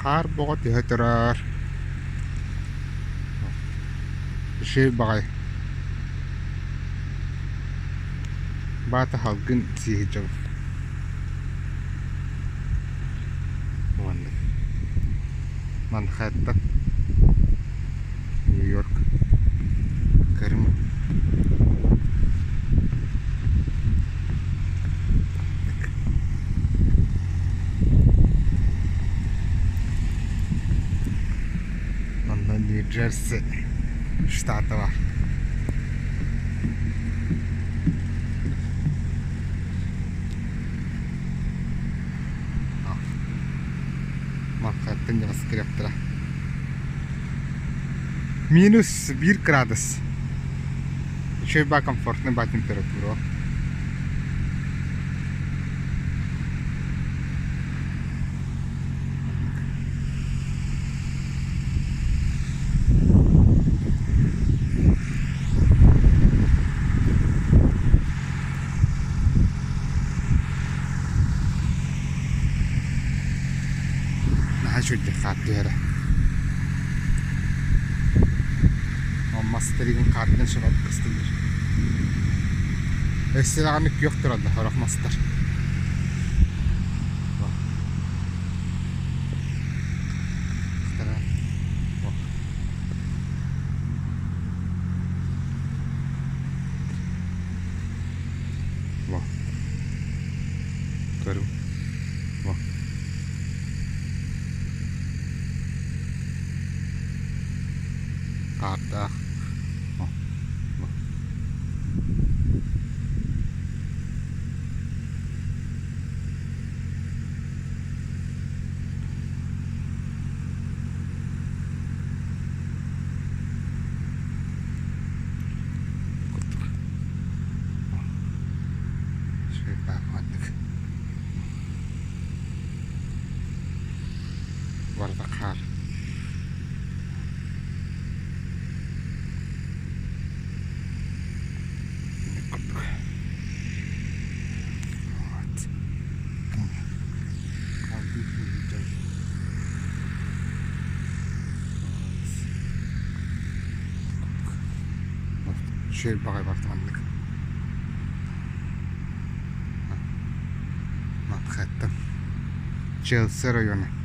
Qar boğat yötürür. Şey bagay. Bata halgın sihicam. Manhattan, New York. Karım. New Jersey штата var. Manhattan javası kiraptıra. Minus 1 градус. Еще и ба комфортный ба температура. Шүд хатгаараа. Мастэрийн гадны шууд гэсдэг. Эсрэгник ёхтор алла хорох мастер. Кару. Ada. Warna kar. Şey bagay apartmanlık. Manhattan. Chelsea rayonu.